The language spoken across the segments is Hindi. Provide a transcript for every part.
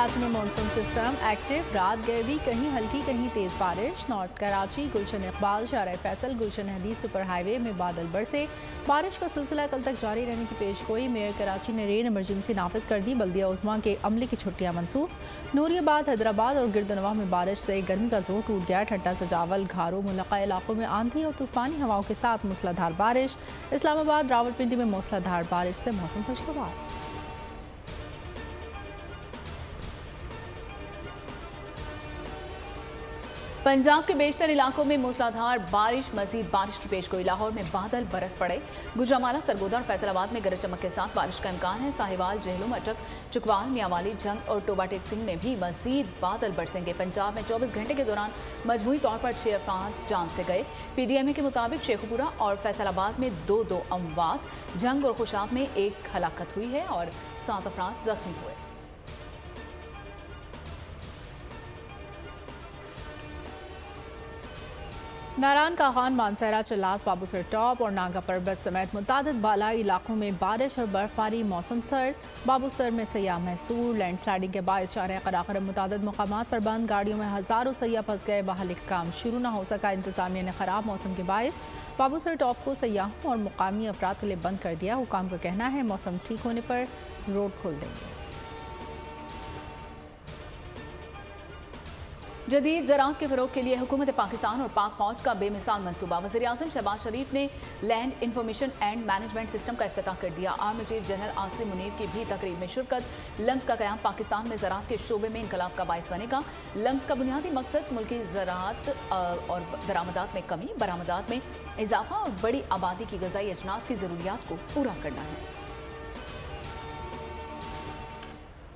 कराची में मानसून सिस्टम एक्टिव, रात गए भी कहीं हल्की कहीं तेज बारिश। नॉर्थ कराची, गुलशन इकबाल, शारा फैसल, गुलशन हदीद सुपर हाईवे में बादल बरसे। बारिश का सिलसिला कल तक जारी रहने की पेशगोई। मेयर कराची ने रेन इमरजेंसी नाफिज कर दी। बल्दिया उस्मा के अमले की छुट्टियां मनसूख। नूरियाबाद, हैदराबाद और गिरदनवाह में बारिश से गर्मी का जोर टूट गया। ठट्टा, सजावल, घारो, मुलक्का इलाकों में आंधी और तूफानी हवाओं के साथ मूसलाधार बारिश। इस्लामाबाद, रावलपिंडी में मूसलाधार बारिश से मौसम खुशगवार। पंजाब के बेशतर इलाकों में मूसलाधार बारिश, मजीद बारिश की पेशगोई। लाहौर में बादल बरस पड़े। गुजरांवाला, सरगोदा और फैसलाबाद में गरज चमक के साथ बारिश का इम्कान है। साहिवाल, जेहलुम, अटक, चुकवाल, मियांवाली, जंग और टोबा टेक सिंह में भी मजीद बादल बरसेंगे। पंजाब में 24 घंटे के दौरान मजमूई तौर पर 6 अफराद जान से गए। PDMA के मुताबिक शेखुपुरा और फैसलाबाद में 2 अमवात, जंग और खुशाब में 1 हलाकत हुई है और 7 अफराद जख्मी हुए। नारायण का खान, मानसहरा, चिल्लास, बाबूसर टॉप और नागा पर्वत समेत मुतादिद बालाई इलाकों में बारिश और बर्फबारी। मौसम सर्द। बाबूसर में सयाह महसूर। लैंडस्लाइडिंग के बाद शार कराकर मुतादिद मकामात पर बंद। गाड़ियों में हज़ारों सयाह फंस गए। बहाली का काम शुरू न हो सका। इंतजामिया ने खराब मौसम के बायस बाबूसर टॉप को सयाहों और मुकामी अफराद के लिए बंद कर दिया। हुकाम का कहना है मौसम ठीक होने पर रोड खोल देंगे। जदीद ज़राअत के फ़रोग़ के लिए हुकूमत पाकिस्तान और पाक फ़ौज का बेमिसाल मनसूबा। वज़ीर-ए-आज़म शहबाज शरीफ ने land information and management system का इफ्तिताह कर दिया। Army chief general Asim Munir की भी तकरीब में शिरकत। लम्स का क़याम पाकिस्तान में ज़राअत के शोबे में इनकलाब का बाइस बनेगा। लम्स का बुनियादी मकसद मुल्की ज़राअत और दरामदात में कमी, बरामदात में इजाफा और बड़ी आबादी की ग़िज़ाई अजनास की ज़रूरियात को पूरा करना है।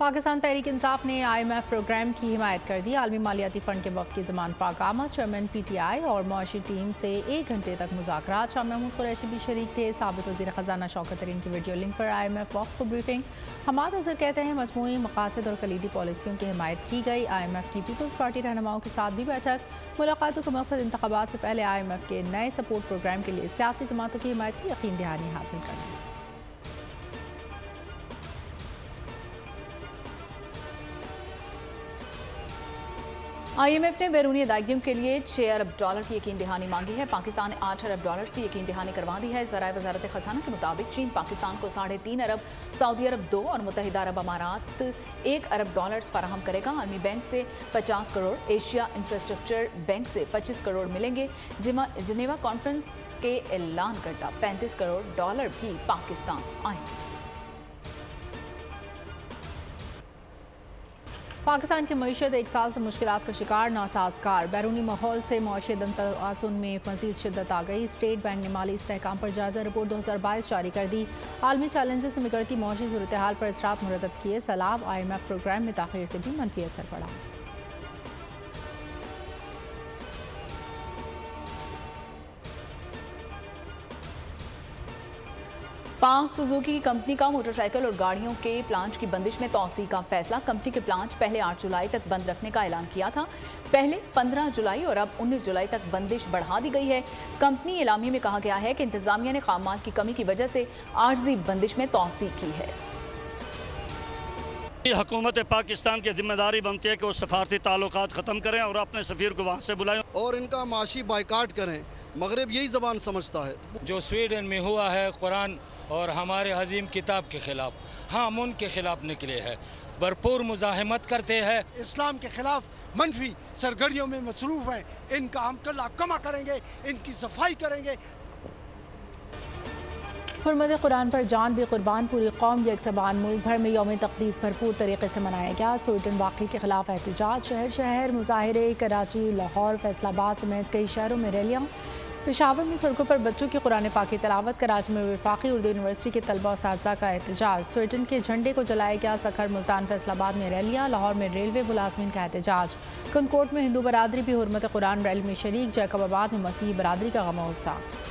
पाकिस्तान तहरीक इंसाफ ने IMF प्रोग्राम की हिमायत कर दी। आलमी मालियाती फ़ंड के वफ़द की ज़मान पाकामा, चेयरमैन PTI और मुआशी टीम से 1 घंटे तक मुज़ाकरात। शाह महमूद कुरैशी भी शरीक थे। साबिक़ वज़ीर ख़ज़ाना शौकत तरीन की वीडियो लिंक पर IMF वफ़द को ब्रीफिंग। हमाद अज़हर कहते हैं मजमूई मकासद और कलीदी पॉलिसियों की हिमायत की गई। IMF की पीपल्स पार्टी रहनुमाओं के साथ भी बैठक। मुलाकातों का मकसद इंतख़ाबात से पहले IMF के नए सपोर्ट प्रोग्राम के लिए सियासी जमातों की हिमायत की यकीन दहानी हासिल करना है। IMF ने बैरूनी अदायगियों के लिए $6 अरब की यकीन दहानी मांगी है। पाकिस्तान ने $8 अरब की यकीन दहानी करवा दी है। ज़राए वज़ारत ख़ज़ाना के मुताबिक चीन पाकिस्तान को $3.5 अरब, सऊदी अरब 2 और मुत्तहिदा अरब अमारात $1 अरब फराहम करेगा। आर्मी बैंक से 50 करोड़, एशिया इंफ्रास्ट्रक्चर बैंक से 25 करोड़ मिलेंगे। जिनेवा कॉन्फ्रेंस के ऐलान करता $35 करोड़ भी पाकिस्तान आएंगे। पाकिस्तान की मईशत 1 साल से मुश्किलात का शिकार, नासाजगार। बैरूनी माहौल से मुआशी तवाज़ुन में मज़ीद शिद्दत आ गई। स्टेट बैंक ने माली इस्तेहकाम पर जायज़ा रिपोर्ट 2022 जारी कर दी। आलमी चैलेंजेस से निकलती मुआशी सूरत हाल पर इसरात मुरतब किए। सैलाब, IMF प्रोग्राम में ताख़ीर से भी मनफी असर पड़ा। पाक सुजुकी की कंपनी का मोटरसाइकिल और गाड़ियों के प्लांट की बंदिश में तौसी का फैसला। कंपनी के प्लांट पहले 8 जुलाई तक बंद रखने का ऐलान किया था। पहले 15 जुलाई और अब 19 जुलाई तक बंदिश बढ़ा दी गई है। कंपनी एलामी में कहा गया है कि इंतजामिया ने खामाल की कमी की वजह से आर्जी बंदिश में तौसी की है। हुकूमत पाकिस्तान की जिम्मेदारी बनती है कि वो सफारती ताल्लुकात ख़त्म करें और अपने सफ़ीर को वहाँ से बुलाएं और इनका माशी बायकाट करें। मगरब यही ज़बान समझता है। जो स्वीडन में हुआ है कुरान और हमारे अजीम किताब के ख़िलाफ़, हम उनके ख़िलाफ़ निकले हैं, भरपूर मुज़ाहमत करते हैं। इस्लाम के ख़िलाफ़ मनफी सरगर्मियों में मसरूफ़ हैं। इनका हम कल कमा करेंगे, इनकी सफाई करेंगे। हुर्मत कुरान पर जान भी कुर्बान, पूरी कौम एक ज़बान। मुल्क भर में यौम तक़दीस भरपूर तरीके से मनाया गया। स्वीडन वाक़ई के ख़िलाफ़ एहतजाज, शहर शहर मुज़ाहिरे। कराची, लाहौर, फैसलाबाद समेत कई शहरों में रैलियाँ। पेशावर में सड़कों पर बच्चों की कुरान पाक की तिलावत। कराची में वफाकी उर्दू यूनिवर्सिटी के तलबा उस्ताज़ा का एहतजाज। स्वीडन के झंडे को जलाया गया। सखर, मुल्तान, फैसलाबाद में रैलियाँ। लाहौर में रेलवे मुलाजमीन का एहतजाज। कनकोट में हिंदू बरादरी भी हुर्मत कुरान रैली में शरीक। जैकबाबाद में मसीही बरादरी का गम उत्साह।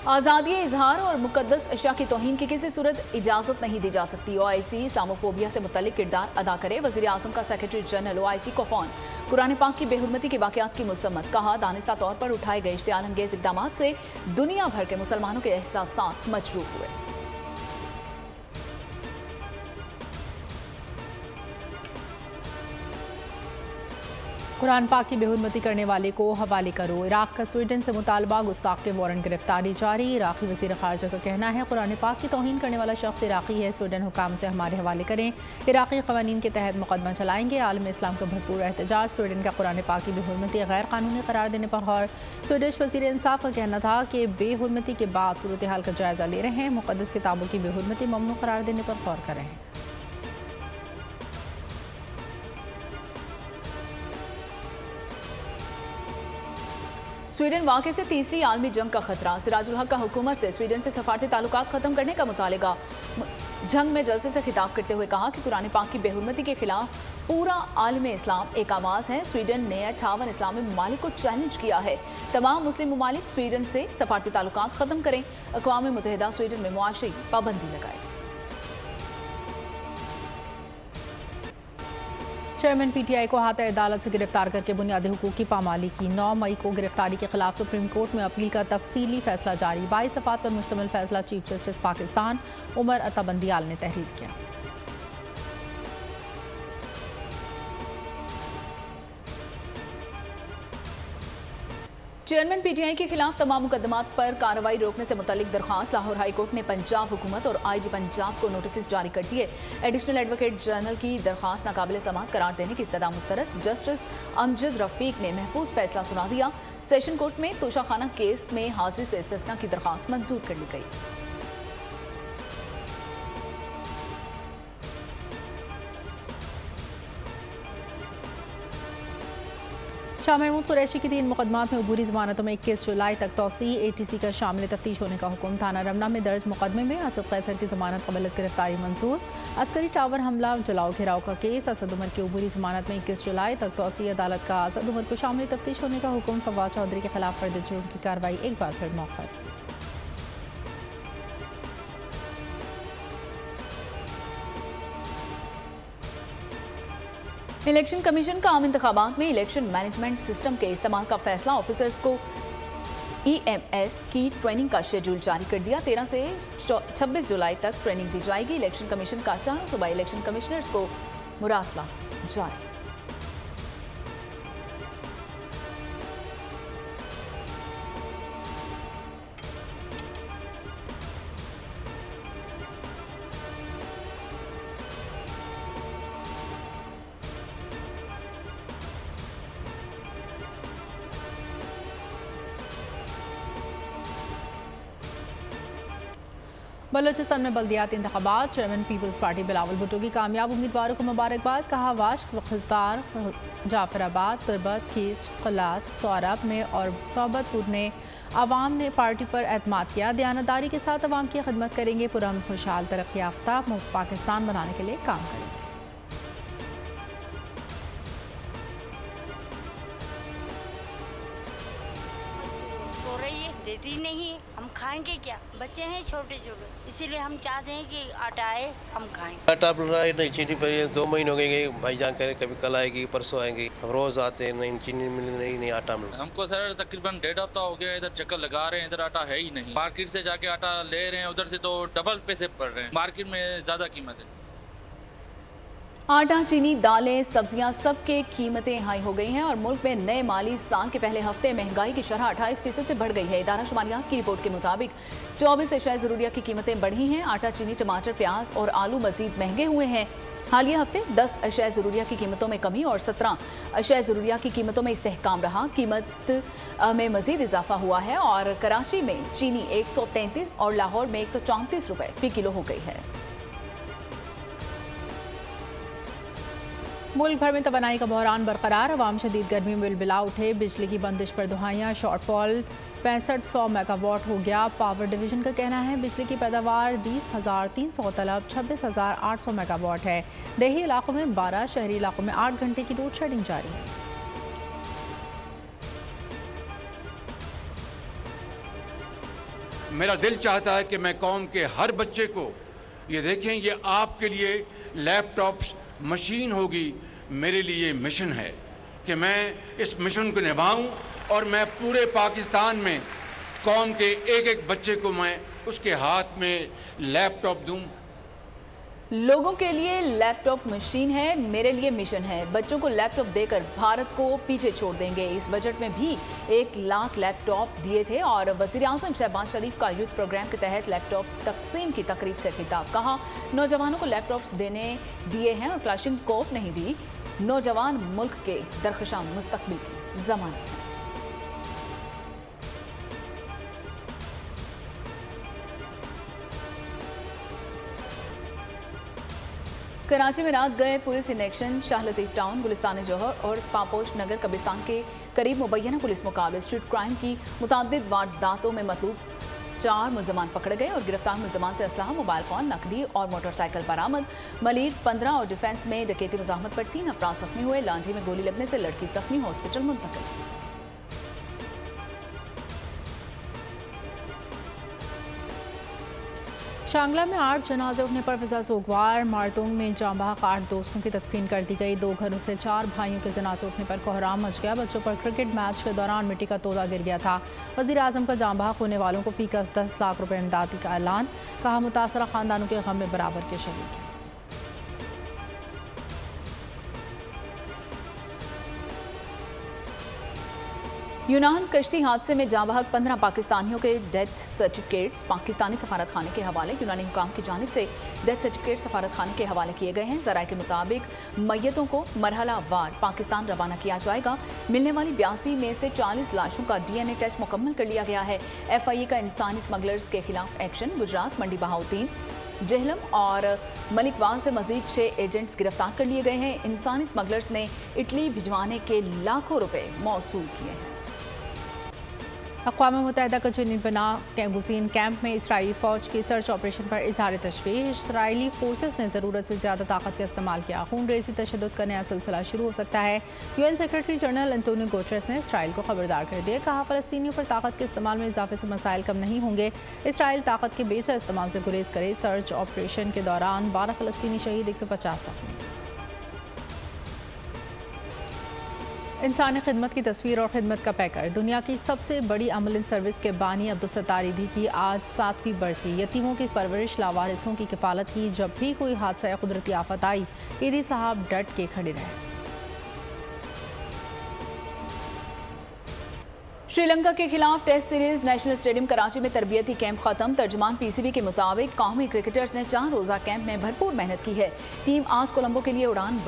आज़ादी इजहार और मुकद्दस अशिया की तौहीन की किसी सूरत इजाज़त नहीं दी जा सकती। OIC इस्लामोफोबिया से मुतल्लिक किरदार अदा करे। वज़ीर-ए-आज़म का सेक्रेटरी जनरल OIC को फ़ोन। कुरान पाक की बेहुरमती के वाक़यात की मुसम्मत। कहा दानिस्ता तौर पर उठाए गए इश्तियाल अंगेज़ इक़दामात से दुनिया भर के मुसलमानों के एहसासात मजरूह हुए। कुरान पाक की बेहुरमती करने वाले को हवाले करो। इराक का स्वीडन से मुतालबा, गुस्ताख के वारंट गिरफ्तारी जारी। इराकी वज़ीर ख़ारजा का कहना है कुरान पाक की तौहीन करने वाला शख्स इराकी है, स्वीडन हुकाम से हमारे हवाले करें। इराकी क़वानीन के तहत मुकदमा चलाएंगे। आलम इस्लाम का भरपूर एहतजाज। स्वीडन का कुरान पाक की बेहुरमती गैर कानूनी करार देने पर गौर। स्वीडिश वज़ीर इंसाफ का कहना था कि बेहुरमती के बाद सूरत हाल का जायज़ा ले रहे हैं। मुक़द्दस किताबों की बेहुरमती ममनू करार देने पर गौर कर रहे हैं। स्वीडन वाक़े से तीसरी आलमी जंग का खतरा। सिराजुल हक का हुकूमत से स्वीडन से सफारती ताल्लुकात ख़त्म करने का मुतालिबा। जंग में जलसे से खिताब करते हुए कहा कि कुरान पाक की बेहुरमती के खिलाफ पूरा आलम इस्लाम एक आवाज़ है। स्वीडन ने 58 इस्लामी ममालिक को चैलेंज किया है। तमाम मुस्लिम ममालिक स्वीडन से सफारती ताल्लुकात ख़त्म करें। अक़वाम मुत्तहिदा स्वीडन में मुआशी पाबंदी लगाए। चेयरमैन पीटीआई को हाथ अदालत से गिरफ्तार करके बुनियादी हुकूक की पामाली की। 9 मई को गिरफ्तारी के खिलाफ सुप्रीम कोर्ट में अपील का तफसीली फैसला जारी। 22 सफ़ात पर मुश्तमिल फैसला चीफ जस्टिस पाकिस्तान उमर अता बंदियाल ने तहरीर किया। चेयरमैन पीटीआई के खिलाफ तमाम मुकदमात पर कार्रवाई रोकने से मुतल्लिक दरख्वास्त। लाहौर हाई कोर्ट ने पंजाब हुकूमत और आईजी पंजाब को नोटिस जारी कर दिए। एडिशनल एडवोकेट जनरल की दरख्वास्त नाकाबिल समाअत करार देने की इस्तदा मुस्तरद। जस्टिस अमजद रफीक ने महफूज फैसला सुना दिया। सेशन कोर्ट में तोशाखाना केस में हाजिरी से इस्तिस्ना की दरख्वास्त मंजूर कर ली गई। शाह महमूद कुरैशी की 3 मुकदमात में अबूरी जमानतों में 21 जुलाई तक तौसी। ATC का शामिल तफ्तीश होने का हुक्म। थाना रमना में दर्ज मुकदमे में असद कैसर की जमानत कबल गिरफ्तारी मंजूर। अस्करी टावर हमला जलाओ घेराव का केस। असद उमर की अबूरी जमानत में 21 जुलाई तक तौसी। अदालत का असद उमर को शामिल तफ्तीश होने का हुक्म। फवाद चौधरी के खिलाफ फर्द जुर्म की कार्रवाई एक बार फिर मौखर। इलेक्शन कमीशन का आम इंतखाबात में इलेक्शन मैनेजमेंट सिस्टम के इस्तेमाल का फैसला। ऑफिसर्स को EMS की ट्रेनिंग का शेड्यूल जारी कर दिया। 13 से 26 जुलाई तक ट्रेनिंग दी जाएगी। इलेक्शन कमीशन का चारों सूबाई इलेक्शन कमिश्नर्स को मुरासला जारी। बलोचिस्तान में बल्दियाती इंतखाबात। Chairman Peoples Party Bilawal Bhutto की कामयाब उम्मीदवारों को मुबारकबाद। कहा वाश्क खिजदार जाफराबाद, तुरबत, खीच, कलात, सौरभ में और सोबतपुर ने आवाम ने पार्टी पर एतमाद किया। दयानतदारी के साथ आवाम की खिदमत करेंगे। पुरअमन खुशहाल तरक्की याफ्ता मुफ्त पाकिस्तान बनाने के लिए काम करेंगे। देती नहीं है, हम खाएंगे क्या? बच्चे हैं छोटे छोटे, इसीलिए हम चाहते हैं कि आटा आए, हम खाएं। आटा नहीं, चीनी पर 2 महीने हो गए। भाईजान कह रहे कभी कल आएगी, परसों आएंगी। हम रोज आते हैं, नहीं चीनी मिल रही, नहीं आटा मिल रहा। हमको सर तकरीबन 1.5 हफ्ता हो गया इधर चक्कर लगा रहे हैं, इधर आटा है ही नहीं। मार्केट से जाके आटा ले रहे हैं, उधर से तो डबल पैसे पड़ रहे हैं। मार्केट में ज्यादा कीमत है। आटा, चीनी, दालें, सब्जियां सबके कीमतें हाई हो गई हैं और मुल्क में नए माली साल के पहले हफ्ते महंगाई की शरह 28% से बढ़ गई है। इदारा शुमारियात की रिपोर्ट के मुताबिक 24 अशिया ज़रूरिया की कीमतें बढ़ी हैं। आटा, चीनी, टमाटर, प्याज और आलू मजीद महंगे हुए हैं। हालिया हफ्ते 10 अशिया ज़रूरिया की कीमतों में कमी और 17 अशिया ज़रूरिया की कीमतों में इस्तेहकाम रहा। कीमत में मजीद इजाफा हुआ है और कराची में चीनी 133 और लाहौर में 134 रुपये फ़ी किलो हो गई है। मुल्क भर में तवानाई का बहरान बरकरार। अवाम शदीद गर्मी में बिलबिला उठे। बिजली की बंदिश पर दुहाइयाँ। शॉर्टफॉल 6500 मेगावाट हो गया। पावर डिवीजन का कहना है बिजली की पैदावार 20,300 तलब 26,800 मेगावाट है। देही इलाकों में 12, शहरी इलाकों में 8 घंटे की लोड शेडिंग जारी है। मेरा दिल चाहता है कि मैं कौम के हर बच्चे को ये देखें, ये आपके लिए लैपटॉप मशीन होगी, मेरे लिए मिशन है कि मैं इस मिशन को निभाऊं और मैं पूरे पाकिस्तान में कौम के एक एक बच्चे को मैं उसके हाथ में लैपटॉप दूं। लोगों के लिए लैपटॉप मशीन है, मेरे लिए मिशन है। बच्चों को लैपटॉप देकर भारत को पीछे छोड़ देंगे। इस बजट में भी 1 लाख लैपटॉप दिए थे और वज़ीर-ए-आज़म शहबाज शरीफ का यूथ प्रोग्राम के तहत लैपटॉप तकसीम की तकरीब से खिताब। कहा, नौजवानों को लैपटॉप्स दिए हैं और क्लाशिनकोव नहीं दी। नौजवान मुल्क के दरख्शां मुस्तकबिल की ज़मानत है। कराची में रात गए पुलिस इनेक्शन शाह लतीफ टाउन, गुलिस्तान जौहर और पापोश नगर कब्रिस्तान के करीब मुबैना पुलिस मुकाबले स्ट्रीट क्राइम की मुतादिद वारदातों में मतलूब 4 मुलजमान पकड़े गए और गिरफ्तार मुलजमान से असलहा, मोबाइल फोन, नकदी और मोटरसाइकिल बरामद। मलीर 15 और डिफेंस में डकैती मुज़ाहमत पर 3 अफराद जख्मी हुए। लांठी में गोली लगने से लड़की जख्मी, हॉस्पिटल मुंतकिल। शांगला में 8 जनाजे उठने पर फिजा सोगवार। मारतूंग में जांबाग 8 दोस्तों की तदफीन कर दी गई। 2 घरों से 4 भाइयों के जनाजे उठने पर कोहराम मच गया। बच्चों पर क्रिकेट मैच के दौरान मिट्टी का तोला गिर गया था। वज़ीर-ए-आज़म का जांबाग होने वालों को फीकस 10 लाख रुपए इमदादी का ऐलान। कहा, मुतासरा खानदानों के गम में बराबर के शरीक हैं। यूनान कश्ती हादसे में जांबाग 15 पाकिस्तानियों के डेथ सर्टिफिकेट्स पाकिस्तानी सफारत खाने के हवाले। यूनानी हुकाम की जानिब से डेथ सर्टिफिकेट सफारत खाने के हवाले किए गए हैं। ज़राए के मुताबिक मैयतों को मरहला वार पाकिस्तान रवाना किया जाएगा। मिलने वाली 82 में से 40 लाशों का DNA टेस्ट मुकम्मल कर लिया गया है। FIA का इंसानी स्मगलर्स के खिलाफ एक्शन। गुजरात, मंडी बहाउद्दीन, जेहलम और मलिकवाल से मजीद 6 एजेंट्स गिरफ्तार कर लिए गए हैं। इंसानी स्मगलर्स ने इटली भिजवाने के लाखों रुपए मौसूल किए हैं। अक़वाम मुत्तहिदा का जुनून बना गुसीन कैंप में इसराइली फ़ौज की सर्च ऑपरेशन पर इज़हार तशवीश। इसराइली फोर्सेस ने ज़रूरत से ज़्यादा ताकत का इस्तेमाल किया। खून रेज़ी तशद्दुद का नया सिलसिला शुरू हो सकता है। UN secretary general Antonio Guterres ने इसराइल को खबरदार कर दिया। कहा, फ़लस्तीनियों पर ताकत के इस्तेमाल में इजाफे से मसाइल कम नहीं होंगे। इसराइल ताकत के बेजा इस्तेमाल से गुरेज करे। सर्च ऑपरेशन के दौरान 12 फ़लस्तीनी शहीद, 150 जख्मी। इंसानी खिदमत की तस्वीर और खिदमत का पैकर। दुनिया की सबसे बड़ी एम्बुलेंस सर्विस के बानी अब्दुलसत्तार ईदी की आज 7वीं बरसी। यतीमों की परवरिश, लावारिसों की किफ़ालत की। जब भी कोई हादसा या कुदरती आफत आई, ईदी साहब डट के खड़े रहे। श्रीलंका के खिलाफ test series national stadium Karachi में तरबियती कैंप खत्म। तर्जुमान PCB के मुताबिक कौमी क्रिकेटर्स ने 4 रोज़ा कैंप में भरपूर मेहनत की है। टीम आज कोलंबो के लिए उड़ान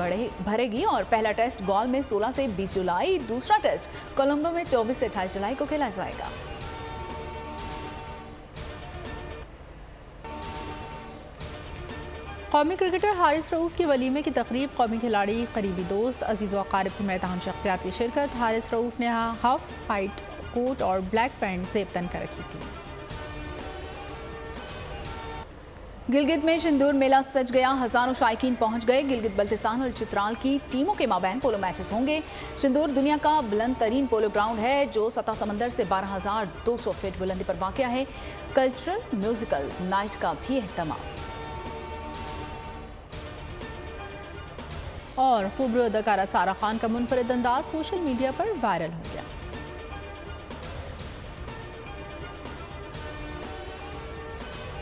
भरेगी और पहला टेस्ट गॉल में 16 से 20 जुलाई, दूसरा टेस्ट कोलंबो में 24 से 28 जुलाई को खेला जाएगा। कौमी क्रिकेटर हारिस रऊफ की वलीमे की तकरीब। कौमी खिलाड़ी, करीबी दोस्त, अजीज़ व अकारिब समेत अहम शख्सियात की शिरकत। हारिस रऊफ ने हाफ वाइट कोट और ब्लैक पैंट से तन कर रखी थी। गिलगित में सिंदूर मेला सज गया। हजारों शायकीन पहुंच गए। गिलगित बल्तिस्तान और चित्राल की टीमों के माबैन पोलो मैचेस होंगे। सिंदूर दुनिया का बुलंद तरीन पोलो ग्राउंड है जो सतह समंदर से 12,200 फीट बुलंदी पर वाक़या है। कल्चरल म्यूजिकल नाइट का भी एहतमाम। और खूबरू अदाकारा सारा खान का मुनफरिद अंदाज सोशल मीडिया पर वायरल हो गया।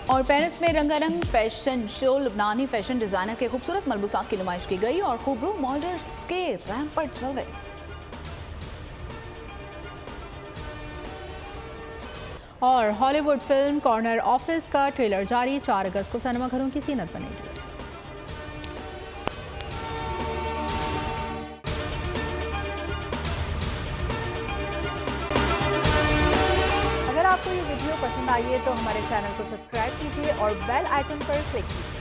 और पेरिस में रंगारंग फैशन शो लुबनानी फैशन डिजाइनर के खूबसूरत मलबूसात की नुमाइश की गई और खूबरू मॉडल्स के रैंपट चल गए। और हॉलीवुड फिल्म कॉर्नर ऑफिस का ट्रेलर जारी। 4 अगस्त को सिनेमाघरों की जीनत बनेगी। अगर आपको ये वीडियो पसंद आई है तो हमारे चैनल को सब्सक्राइब कीजिए और बेल आइकन पर क्लिक कीजिए।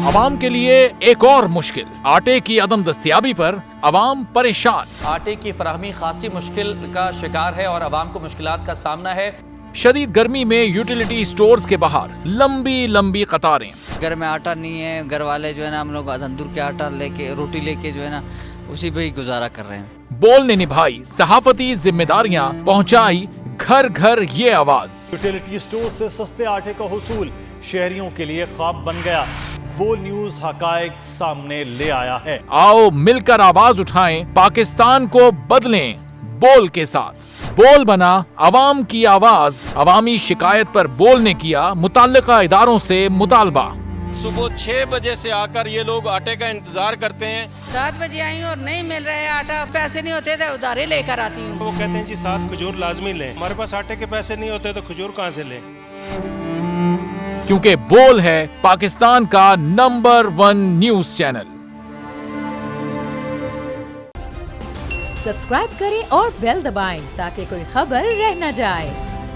अवाम के लिए एक और मुश्किल, आटे की अदम दस्तयाबी पर अवाम परेशान। आटे की फराहमी खासी मुश्किल का शिकार है और अवाम को मुश्किलात का सामना है। शदीद गर्मी में यूटिलिटी स्टोर्स के बाहर लंबी लंबी कतारें। घर में आटा नहीं है, घर वाले जो है ना हम लोग तंदूर के आटा लेके रोटी लेके जो है ना उसी पे ही गुजारा कर रहे हैं। बोल ने निभाई सहाफती जिम्मेदारियां, पहुंचाई घर घर ये आवाज। यूटिलिटी स्टोर से सस्ते आटे का हुसूल शहरियों के लिए ख्वाब बन गया। बोल न्यूज हकायक सामने ले आया है। आओ मिलकर आवाज उठाएं, पाकिस्तान को बदलें बोल के साथ। बोल बना अवाम की आवाज। अवामी शिकायत पर बोल ने किया मुताल्लिका इदारों से मुतालबा। सुबह 6 बजे से आकर ये लोग आटे का इंतजार करते हैं। 7 बजे आई हूँ और नहीं मिल रहा है आटा, पैसे नहीं होते थे उधारे लेकर आती हूँ। वो कहते हैं जी 7 खजूर लाजमी लें, हमारे पास आटे के पैसे नहीं होते तो खजूर कहाँ से लें। क्योंकि बोल है पाकिस्तान का नंबर 1 न्यूज चैनल। सब्सक्राइब करें और बेल दबाएं ताकि कोई खबर रह न जाए।